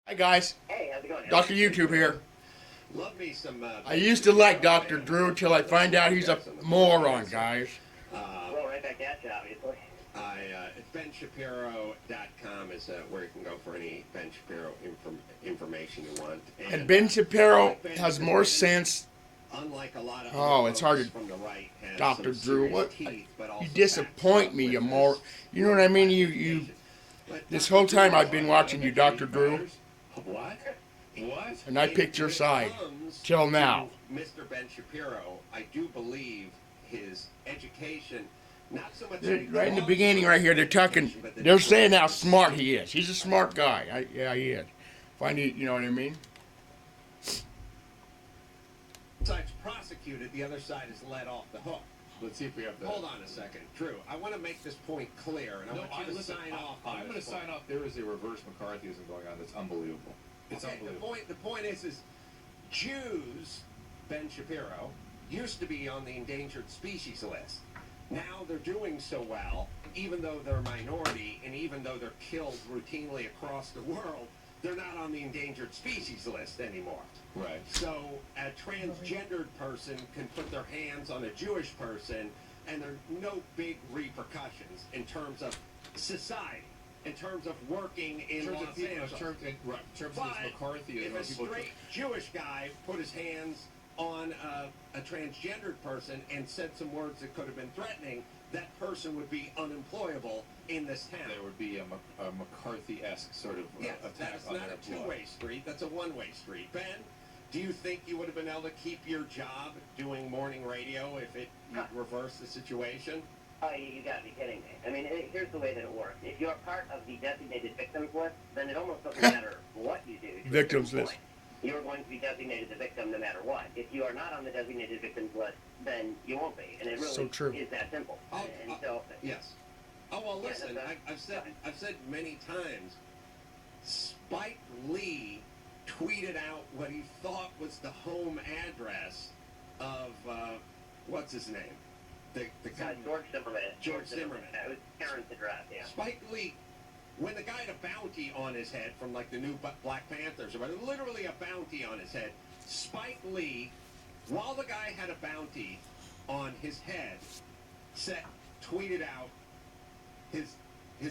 Hi guys, Hey, how's it going? Dr. YouTube here. Love me some. I used to like Dr. Drew till I find out he's a moron, guys. Well, right back at you, obviously. BenShapiro.com is where you can go for any Ben Shapiro information you want. And Ben Shapiro has more sense. Unlike a lot of It's hard to. from the right, has Dr. some Drew, serious what? teeth, but also You disappoint me, you backs up more. with You know what I mean? You. But This Dr. whole time Drew, I've been watching you, Dr. Drew, What? What? and I picked your When it side comes till now. to Mr. Ben Shapiro, I do believe his education, not so much. Right in the beginning, right here, they're talking. They're saying how smart he is. He's a smart guy. Yeah, he is. Find you know what I mean? Side's prosecuted, the other side is let off the hook. Let's see if we have that. Hold on a second, Drew. I want to make this point clear, and I want you to sign off. I'm going to sign off. There is a reverse McCarthyism going on that's unbelievable. It's Okay, unbelievable. the point is Jews, Ben Shapiro, used to be on the endangered species list. Now they're doing so well, even though they're a minority, and even though they're killed routinely across the world, they're not on the endangered species list anymore. Right. So a transgendered person can put their hands on a Jewish person, and there are no big repercussions in terms of society, in terms of working in Los Angeles. In terms of But this McCarthyism, if a people straight Jewish guy put his hands on a transgendered person and said some words that could have been threatening, that person would be unemployable in this town. there would be a McCarthy-esque sort of Yes, attack that's on not their a blood. two-way street. That's a one-way street. Ben, do you think you would have been able to keep your job doing morning radio if you'd reversed the situation? Oh, you gotta be kidding me. I mean, here's the way that it works. If you're part of the designated victims list, then it almost doesn't matter what you do. to Victims this list. point. You're going to be designated the victim no matter what. If you are not on the designated victims list, then you won't be. And it really So true. is that simple. Oh, And so, Yes. Oh well, Yeah, listen. that's I've said many times. Spike Lee tweeted out what he thought was the home address of what's his name, the guy. George Zimmerman. George Zimmerman. It was Karen's address, yeah. Spike Lee, when the guy had a bounty on his head from like the new Black Panthers, or whatever, literally a bounty on his head, Spike Lee, while the guy had a bounty on his head, tweeted out his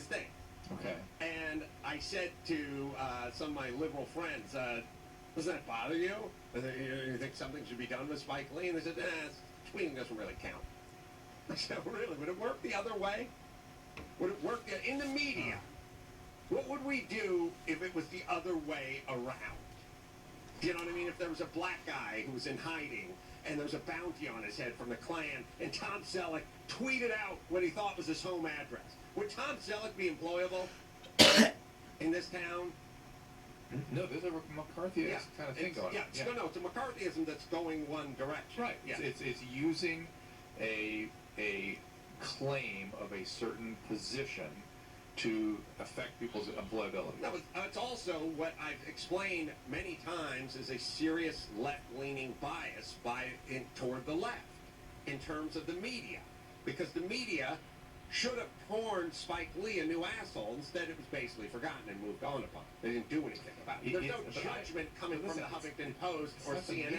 thing. Okay. And I said to some of my liberal friends, doesn't that bother you? You think something should be done with Spike Lee? And they said, tweeting doesn't really count. I said, really? Would it work the other way? Would it work in the media? What would we do if it was the other way around? You know what I mean? If there was a black guy who was in hiding and there was a bounty on his head from the Klan, and Tom Selleck tweeted out what he thought was his home address, would Tom Selleck be employable in this town? No, there's a McCarthy-esque kind of thing going on. No, it's a McCarthyism that's going one direction. Right. Yeah. It's using a claim of a certain position to affect people's employability. No, it's also what I've explained many times is a serious left-leaning bias toward the left in terms of the media, because the media should have porned Spike Lee a new asshole. Instead, it was basically forgotten and moved on upon. They didn't do anything about it. There's no judgment coming from the Huffington Post or CNN.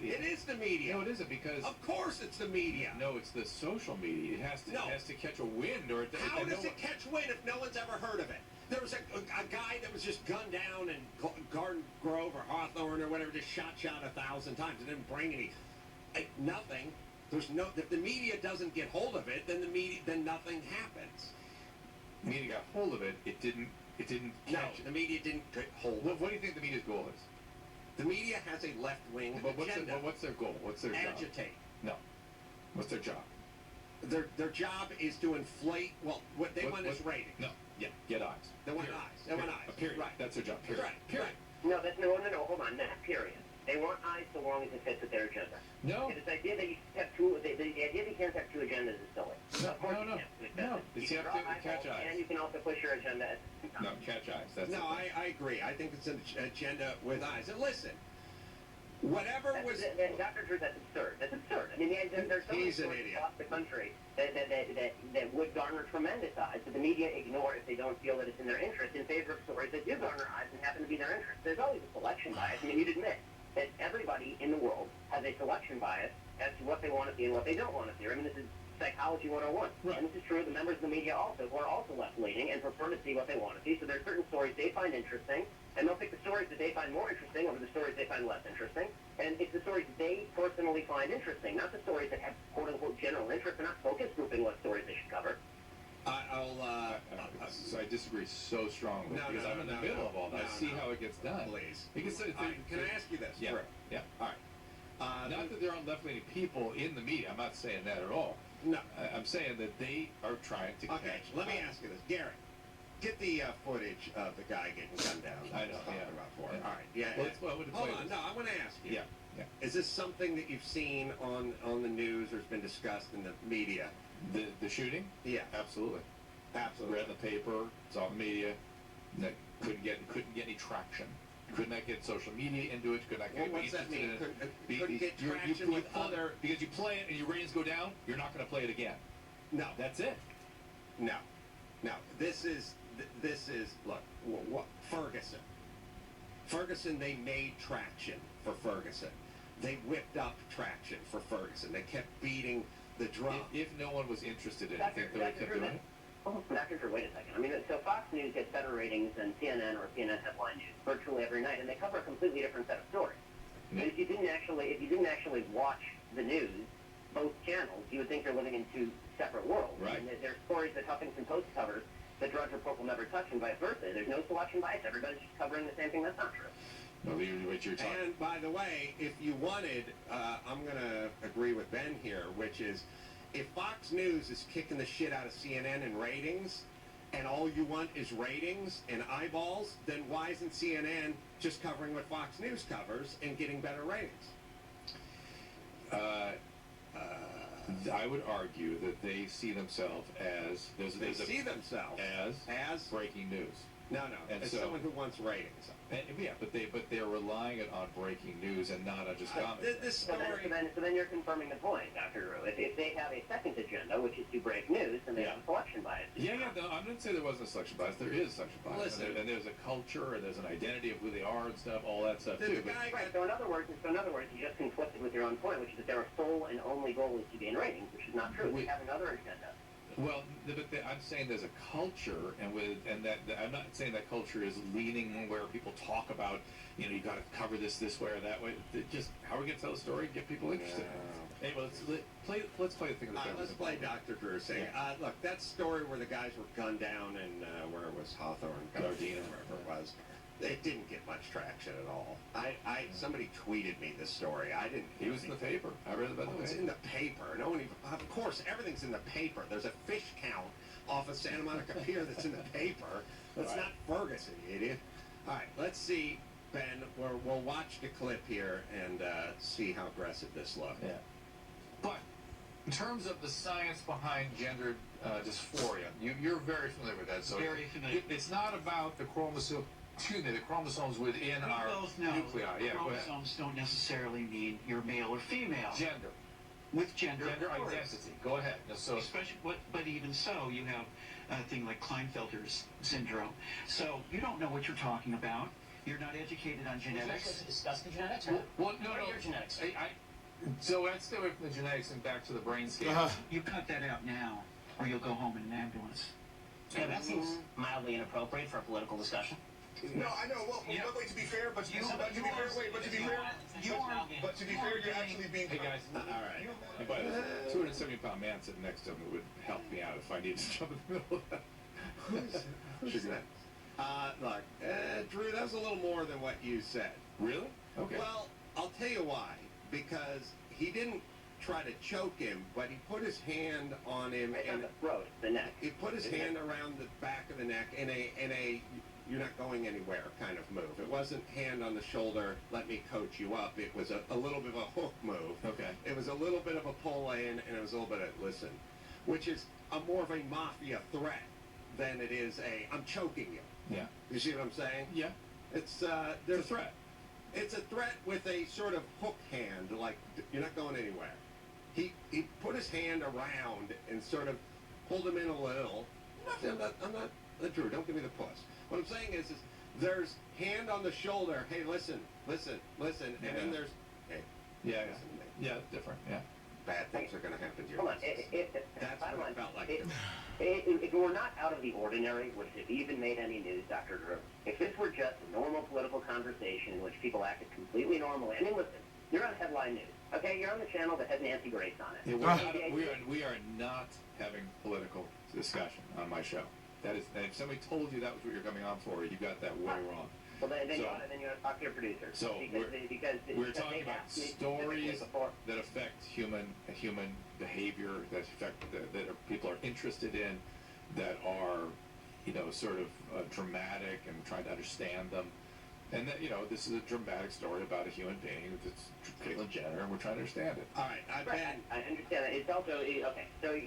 It is the media. No, it isn't, because Of course it's the media. no, it's the social media. It has to catch a wind, or How does it catch wind if no one's ever heard of it? There was a guy that was just gunned down in Garden Grove or Hawthorne or whatever, just shot 1,000 times. It didn't bring nothing. If the media doesn't get hold of it, then nothing happens. The media got hold of it. It didn't No, catch the media didn't get hold of it. What do you think the media's goal is? The media has a left-wing agenda. What's their goal? What's their job? Agitate. No. What's their job? Their job is to inflate. Well, what they want is ratings. No. Yeah. Get eyes. They want Period. eyes. They want eyes. Period. Right. That's their job. That's Period. right. Period. No, hold on, Matt, period. They want eyes so long as it fits with their agenda. No. This idea that you have two, the idea that you can't have two agendas is silly. No, Of course no, you no. can't. No. You It's can you have draw to catch eyeballs, eyes. and you can also push your agenda at the same time. No, catch eyes. That's No, the thing. I agree. I think it's an agenda with eyes. And listen, Whatever was. Dr. Drew, that's absurd. That's absurd. I mean, there's so many He's an stories idiot. across the country that would garner tremendous eyes, but the media ignore if they don't feel that it's in their interest in favor of stories that do garner eyes and happen to be their interest. There's always a selection bias. I mean, you'd admit that everybody in the world has a selection bias as to what they want to see and what they don't want to see. I mean, this is Psychology 101. Right. And this is true of the members of the media also, who are also left-leaning and prefer to see what they want to see. So there are certain stories they find interesting, and they'll pick the stories that they find more interesting over the stories they find less interesting. And it's the stories they personally find interesting, not the stories that have quote-unquote general interest. They're not focus grouping what stories they should cover. So I disagree so strongly No, because no, I'm in the no, middle no, of all that. no, I see no. how it gets done. Please. Because Can I ask you this? Yeah, Drew? yeah. All right. Not that there aren't left-leaning people in the media. I'm not saying that at all. No. I'm saying that they are trying to Okay, catch. let me ask you this. Garrett, get the footage of the guy getting gunned down. I know, Talking yeah. about for it. Yeah. All right. Yeah. Well, that's what I would Hold play on. this. No, I want to ask you. Yeah, yeah. Is this something that you've seen on the news or has been discussed in the media? The shooting? Yeah. Absolutely. Absolutely. Read in the paper, saw in the media. That couldn't get any traction. Could not get social media into it. Could not get. Well, what's that interested mean? in it. Couldn't get You traction with put- other. because you play it and your ratings go down. You're not going to play it again. No. That's it. No. No. This is look. What Ferguson. Ferguson. They made traction for Ferguson. They whipped up traction for Ferguson. They kept beating the drum. If no one was interested in it, Dr. think they would have kept doing it. Oh, Dr. Drew, wait a second. I mean, so Fox News gets better ratings than CNN or CNN headline news virtually every night, and they cover a completely different set of stories. Yeah. And if you didn't actually watch the news, both channels, you would think you're living in two separate worlds. Right. And there's stories that Huffington Post covers that Drudge Report will never touch, and vice versa. There's no selection bias. Everybody's just covering the same thing. That's not true. No, what you're talking. And by the way, if you wanted, I'm going to agree with Ben here, which is if Fox News is kicking the shit out of CNN in ratings, and all you want is ratings and eyeballs, then why isn't CNN just covering what Fox News covers and getting better ratings? I would argue that they see themselves as They see themselves as breaking news. no, And as so- someone who wants ratings. And, yeah, but they're relying it on breaking news and not on just comedy. This So story. then you're confirming the point, Dr. Drew. If they have a second agenda, which is to break news, then they Yeah. have a selection bias. Yeah, no, I'm not saying there wasn't a selection bias. There is selection bias. Listen. And there's a culture, and there's an identity of who they are and stuff, all that stuff The too. But guy Right. got So in other words, you just conflicted with your own point, which is that their sole and only goal is to gain ratings, which is not true. They have another agenda. well, I'm saying there's a culture, and that I'm not saying that culture is leaning where people talk about, you got to cover this way or that way. Just how are we going to tell the story, get people interested. Hey, well, let's play the thing. let's play Dr. Drew saying, look, that story where the guys were gunned down in, where it was Hawthorne, Gardena, wherever it was, it didn't get much traction at all. Somebody tweeted me this story. I didn't. He was in the paper. I read about Oh, it's in the paper. No one even, of course, everything's in the paper. There's a fish count off of Santa Monica Pier that's in the paper. That's Right. not Ferguson, you idiot. All right, let's see, Ben. We'll watch the clip here and see how aggressive this looks. Yeah. But in terms of the science behind gender dysphoria, you're very familiar with that. So Very familiar. It's not about the chromosome. Excuse me, the chromosomes within We our both know nuclei. Yeah, go ahead. chromosomes don't necessarily mean you're male or female. Gender. With gender, Gender of course. identity. Go ahead. Now, so Especially, but even so, you have a thing like Klinefelter's syndrome. So you don't know what you're talking about. You're not educated on genetics. Discuss the genetics. no, What are your genetics? So let's stay away from the genetics and back to the brain scan. You cut that out now, or you'll go home in an ambulance. Yeah, that seems mildly inappropriate for a political discussion. No, I know. Well, Yeah. wait. To be fair, but to be fair, you're actually being. Hey guys. All right. And by the way, 270-pound man sitting next to him would help me out if I needed to jump in the middle of that. Who's that? Look, Drew, that was a little more than what you said. Really? Okay. Well, I'll tell you why. Because he didn't try to choke him, but he put his hand on him Right on and the throat, the neck. he put his hand around the back of the neck in a you're not going anywhere kind of move. It wasn't hand on the shoulder, let me coach you up. It was a little bit of a hook move. Okay. It was a little bit of a pull in, and it was a little bit of listen, which is more of a mafia threat than it is I'm choking you. Yeah. You see what I'm saying? Yeah. It's It's a there's threat. It's a threat with a sort of hook hand, like you're not going anywhere. He put his hand around and sort of pulled him in a little. I'm not Drew. Don't give me the puss. What I'm saying is there's hand on the shoulder. Hey, listen, and then there's hey, Yeah, listen to me. yeah, different. Yeah. Bad things are going to happen to your Hold on. business. That's bottom what it line, felt like. if it were not out of the ordinary, would it have even made any news, Dr. Drew? If this were just a normal political conversation in which people acted completely normally, I mean, listen, you're on headline news, okay? You're on the channel that has Nancy Grace on it. Yeah, we are not having political discussion on my show. That is, if somebody told you that was what you're coming on for, you got that way wrong. Well, then So- you ought to talk to your producer. So because we're they talking about asked me stories specifically before. that affect human behavior, that affect people are interested in, that are, sort of dramatic and trying to understand them. And that, this is a dramatic story about a human being. It's Caitlyn Jenner, and we're trying to understand it. All right, I've Right, been. I understand that. It's also okay. So,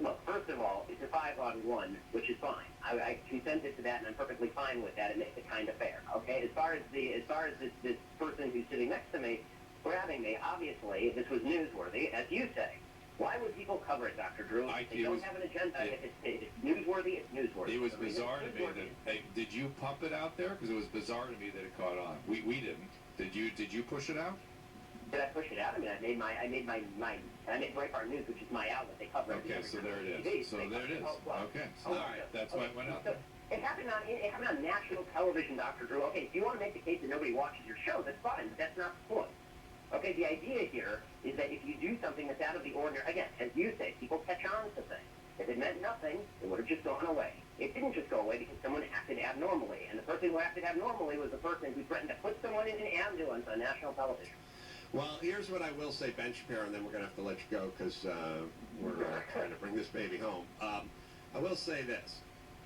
look, first of all, it's a 5-on-1, which is fine. I consented to that, and I'm perfectly fine with that. It makes it kind of fair. Okay. As far as this person who's sitting next to me, grabbing me, obviously, this was newsworthy, as you say. Why would people cover it, Dr. Drew? They don't have an agenda. If it's newsworthy, it's newsworthy. It was I mean, bizarre to it's me newsworthy. that. Hey, did you pump it out there? Because it was bizarre to me that it caught on. We didn't. Did you push it out? Did I push it out? I mean, I made Breitbart News, which is my outlet. They cover Okay, every so time there on it TV. is. So They there cover it is. Oh, well. Okay. So Oh, all right, that's why it went out So, there. it happened on national television, Dr. Drew. Okay, if you want to make the case that nobody watches your show, that's fine, but that's not the point. Okay, the idea here is that if you do something that's out of the ordinary, again, as you say, people catch on to things. If it meant nothing, it would have just gone away. It didn't just go away because someone acted abnormally, and the person who acted abnormally was the person who threatened to put someone in an ambulance on national television. Well, here's what I will say, Ben Shapiro, and then we're going to have to let you go because we're trying to bring this baby home. I will say this.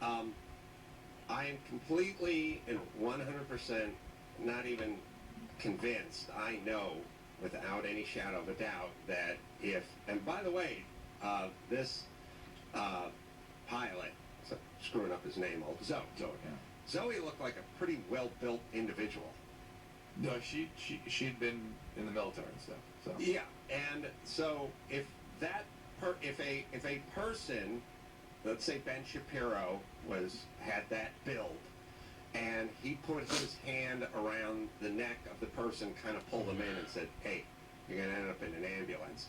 I am completely and 100% not even convinced, I know without any shadow of a doubt, that if, and by the way, this pilot, screwing up his name, Zoe. So, yeah. Zoe looked like a pretty well-built individual. No, she'd been in the military and stuff. So Yeah, and so if a person, let's say Ben Shapiro had that build, and he put his hand around the neck of the person, kind of pulled him in and said, "Hey, you're gonna end up in an ambulance,"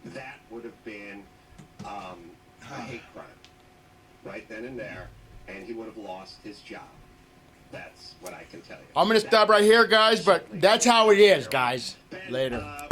that would have been a hate crime, right then and there, and he would have lost his job. That's what I can tell you. I'm gonna stop right here, guys, but that's how it is, guys. Ben, Later.